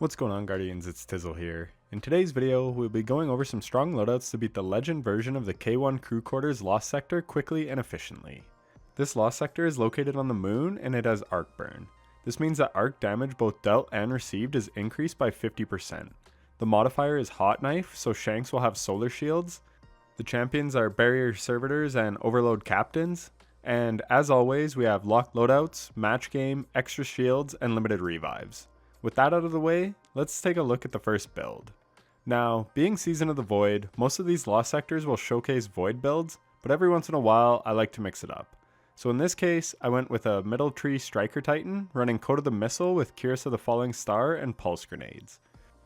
What's going on, Guardians? It's Tizzle here. In today's video, we'll be going over some strong loadouts to beat the legend version of the K1Crew quarters Lost Sector quickly and efficiently. This Lost Sector is located on the moon and it has arc burn. This means that arc damage both dealt and received is increased by 50%. The modifier is Hot Knife, so Shanks will have solar shields. The champions are Barrier Servitors and Overload Captains. And as always, we have locked loadouts, match game, extra shields, and limited revives. With that out of the way, let's take a look at the first build. Now, being Season of the Void, most of these Lost Sectors will showcase Void builds, but every once in a while I like to mix it up. So in this case, I went with a Middle Tree Striker Titan, running Code of the Missile with Curse of the Falling Star and Pulse Grenades.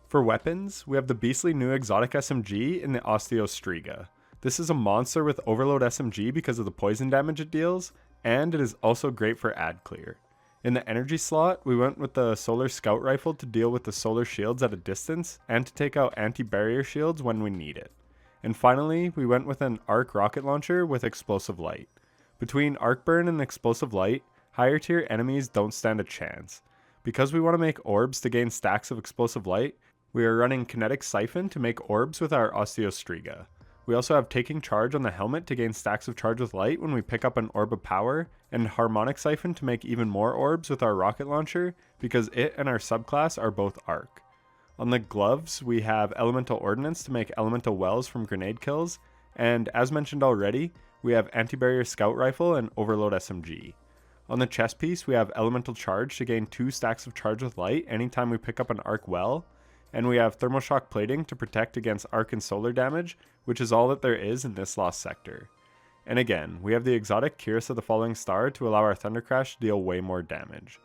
For weapons, we have the beastly new exotic SMG in the Osteostriga. This is a monster with Overload SMG because of the poison damage it deals, and it is also great for ad clear. In the energy slot, we went with the Solar Scout Rifle to deal with the solar shields at a distance and to take out anti-barrier shields when we need it. And finally, we went with an Arc Rocket Launcher with Explosive Light. Between Arc Burn and Explosive Light, higher tier enemies don't stand a chance. Because we want to make orbs to gain stacks of Explosive Light, we are running Kinetic Siphon to make orbs with our Osteostriga. We also have Taking Charge on the helmet to gain stacks of charge with light when we pick up an Orb of Power, and Harmonic Siphon to make even more orbs with our rocket launcher, because it and our subclass are both arc. On the gloves, we have Elemental Ordnance to make elemental wells from grenade kills, and as mentioned already, we have Anti-Barrier Scout Rifle and Overload SMG. On the chest piece, we have Elemental Charge to gain 2 stacks of charge with light anytime we pick up an arc well, and we have Thermal Shock Plating to protect against arc and solar damage, which is all that there is in this Lost Sector. And again, we have the exotic Curse of the Falling Star to allow our Thunder Crash to deal way more damage.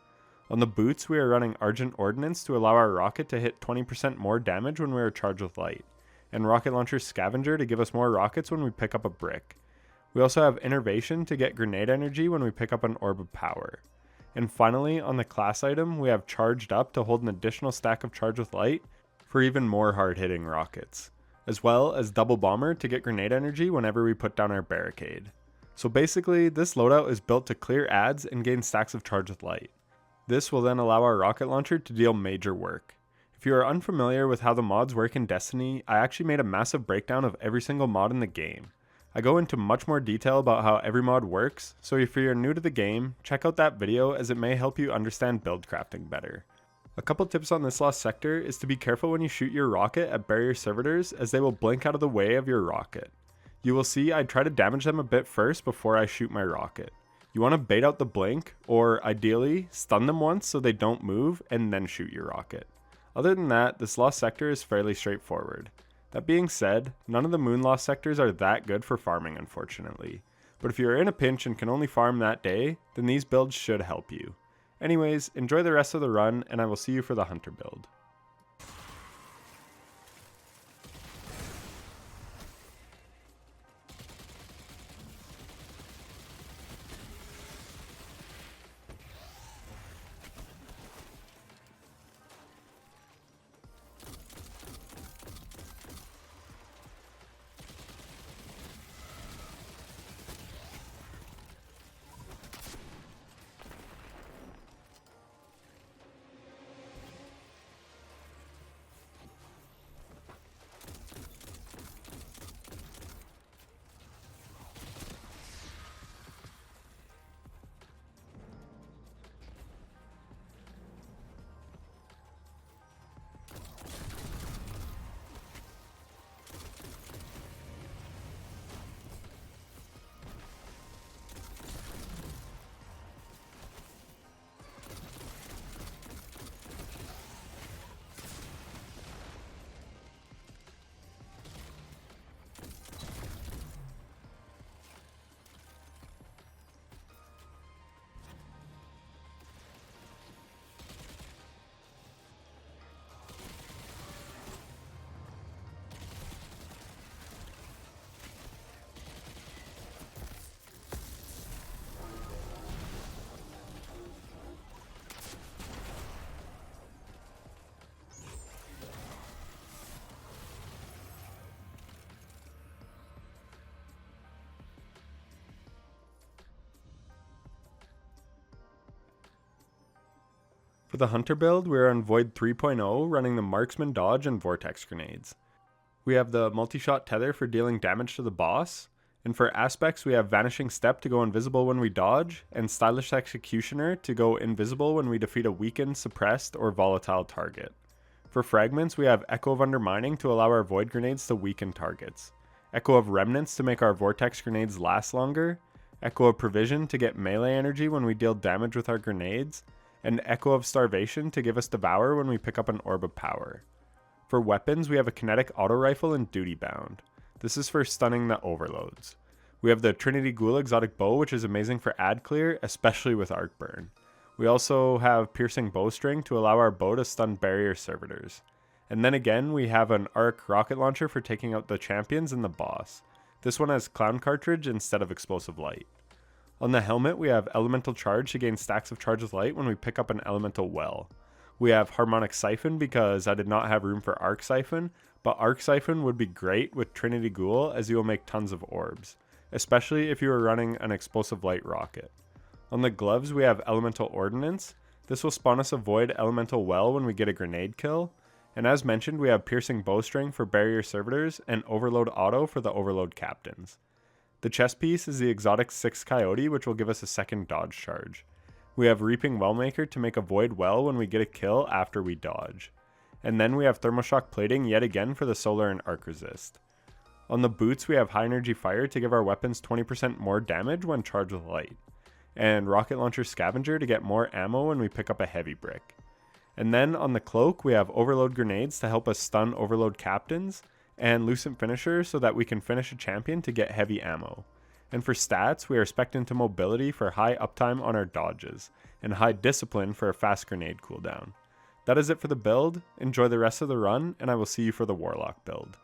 On the boots, we are running Argent Ordnance to allow our rocket to hit 20% more damage when we are charged with light, and Rocket Launcher Scavenger to give us more rockets when we pick up a brick. We also have Innervation to get grenade energy when we pick up an Orb of Power. And finally, on the class item, we have Charged Up to hold an additional stack of charge with light for even more hard-hitting rockets, as well as Double Bomber to get grenade energy whenever we put down our barricade. So basically, this loadout is built to clear ads and gain stacks of charge with light. This will then allow our rocket launcher to deal major work. If you are unfamiliar with how the mods work in Destiny, I actually made a massive breakdown of every single mod in the game. I go into much more detail about how every mod works, so if you're new to the game, check out that video as it may help you understand build crafting better. A couple tips on this Lost Sector is to be careful when you shoot your rocket at barrier servitors, as they will blink out of the way of your rocket. You will see I try to damage them a bit first before I shoot my rocket. You want to bait out the blink, or ideally, stun them once so they don't move and then shoot your rocket. Other than that, this Lost Sector is fairly straightforward. That being said, none of the Moon Lost Sectors are that good for farming, unfortunately. But if you are in a pinch and can only farm that day, then these builds should help you. Anyways, enjoy the rest of the run, and I will see you for the Hunter build. For the Hunter build, we are on Void 3.0 running the Marksman Dodge and Vortex Grenades. We have the multi-shot tether for dealing damage to the boss, and for aspects we have Vanishing Step to go invisible when we dodge, and Stylish Executioner to go invisible when we defeat a weakened, suppressed, or volatile target. For fragments we have Echo of Undermining to allow our Void Grenades to weaken targets, Echo of Remnants to make our Vortex Grenades last longer, Echo of Provision to get melee energy when we deal damage with our grenades, and Echo of Starvation to give us Devour when we pick up an Orb of Power. For weapons, we have a Kinetic Auto Rifle and Duty Bound. This is for stunning the overloads. We have the Trinity Ghoul Exotic Bow, which is amazing for ad clear, especially with Arc Burn. We also have Piercing Bowstring to allow our bow to stun barrier servitors. And then again, we have an Arc Rocket Launcher for taking out the champions and the boss. This one has Clown Cartridge instead of Explosive Light. On the helmet, we have Elemental Charge to gain stacks of Charge with Light when we pick up an Elemental Well. We have Harmonic Siphon because I did not have room for Arc Siphon, but Arc Siphon would be great with Trinity Ghoul as you will make tons of orbs, especially if you are running an Explosive Light rocket. On the gloves, we have Elemental Ordnance. This will spawn us a Void Elemental Well when we get a grenade kill. And as mentioned, we have Piercing Bowstring for barrier servitors and Overload Auto for the Overload captains. The chest piece is the exotic 6 Coyote, which will give us a second dodge charge. We have Reaping Wellmaker to make a Void Well when we get a kill after we dodge. And then we have Thermoshock Plating yet again for the Solar and Arc Resist. On the boots, we have High Energy Fire to give our weapons 20% more damage when charged with light. And Rocket Launcher Scavenger to get more ammo when we pick up a heavy brick. And then on the cloak, we have Overload Grenades to help us stun Overload Captains, and Lucent Finisher so that we can finish a champion to get heavy ammo. And for stats, we are spec'd into Mobility for high uptime on our dodges, and High Discipline for a fast grenade cooldown. That is it for the build. Enjoy the rest of the run, and I will see you for the Warlock build.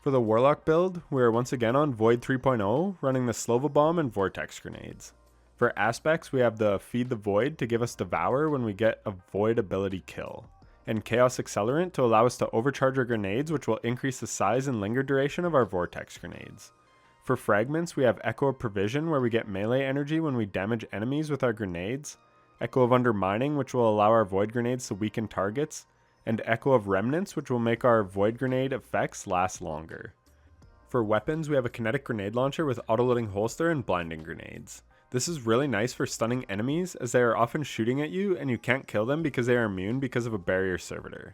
For the Warlock build, we are once again on Void 3.0, running the Slova Bomb and Vortex Grenades. For aspects, we have the Feed the Void to give us Devour when we get a Void ability kill, and Chaos Accelerant to allow us to overcharge our grenades, which will increase the size and linger duration of our Vortex Grenades. For fragments, we have Echo of Provision, where we get melee energy when we damage enemies with our grenades, Echo of Undermining, which will allow our Void Grenades to weaken targets, and Echo of Remnants, which will make our Void Grenade effects last longer. For weapons, we have a Kinetic Grenade Launcher with Autoloading Holster and Blinding Grenades. This is really nice for stunning enemies, as they are often shooting at you and you can't kill them because they are immune because of a barrier servitor.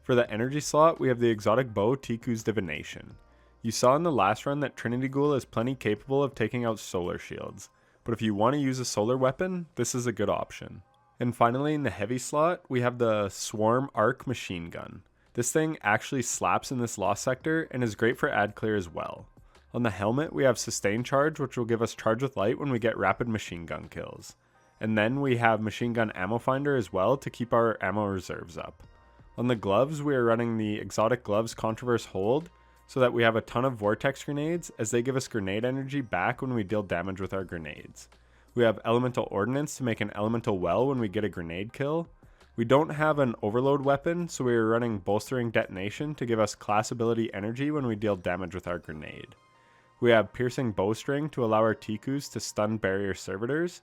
For the energy slot, we have the exotic bow Tiku's Divination. You saw in the last run that Trinity Ghoul is plenty capable of taking out solar shields, but if you want to use a solar weapon, this is a good option. And finally, in the heavy slot, we have the Swarm Arc Machine Gun. This thing actually slaps in this Lost Sector and is great for ad clear as well. On the helmet, we have Sustain Charge, which will give us Charge with Light when we get rapid machine gun kills. And then we have Machine Gun Ammo Finder as well to keep our ammo reserves up. On the gloves, we are running the Exotic Gloves Controverse Hold, so that we have a ton of Vortex Grenades, as they give us grenade energy back when we deal damage with our grenades. We have Elemental Ordnance to make an Elemental Well when we get a grenade kill. We don't have an Overload weapon, so we are running Bolstering Detonation to give us class ability energy when we deal damage with our grenade. We have Piercing Bowstring to allow our Tikus to stun barrier servitors.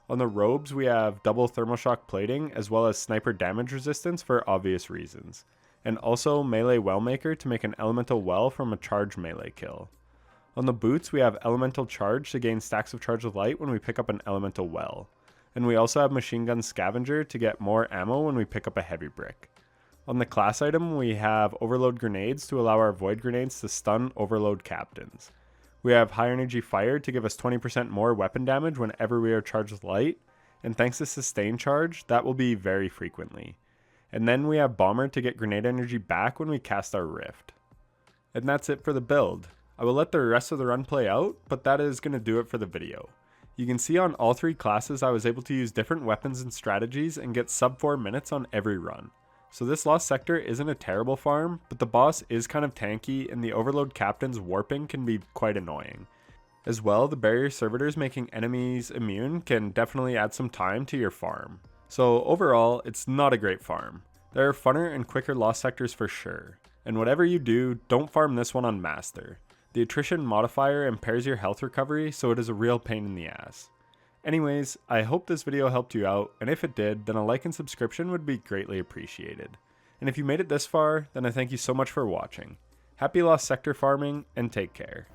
On the robes, we have double Thermal Shock Plating as well as Sniper Damage Resistance for obvious reasons. And also Melee Wellmaker to make an Elemental Well from a charged melee kill. On the boots, we have Elemental Charge to gain stacks of Charge with Light when we pick up an Elemental Well. And we also have Machine Gun Scavenger to get more ammo when we pick up a Heavy Brick. On the class item, we have Overload Grenades to allow our Void Grenades to stun Overload Captains. We have High Energy Fire to give us 20% more weapon damage whenever we are charged with light, and thanks to Sustain Charge, that will be very frequently. And then we have Bomber to get grenade energy back when we cast our Rift. And that's it for the build. I will let the rest of the run play out, but that is going to do it for the video. You can see on all three classes I was able to use different weapons and strategies and get sub 4 minutes on every run. So this Lost Sector isn't a terrible farm, but the boss is kind of tanky and the Overload Captain's warping can be quite annoying. As well, the barrier servitors making enemies immune can definitely add some time to your farm. So overall, it's not a great farm. There are funner and quicker Lost Sectors for sure. And whatever you do, don't farm this one on Master. The attrition modifier impairs your health recovery, so it is a real pain in the ass. Anyways, I hope this video helped you out, and if it did, then a like and subscription would be greatly appreciated. And if you made it this far, then I thank you so much for watching. Happy Lost Sector farming, and take care.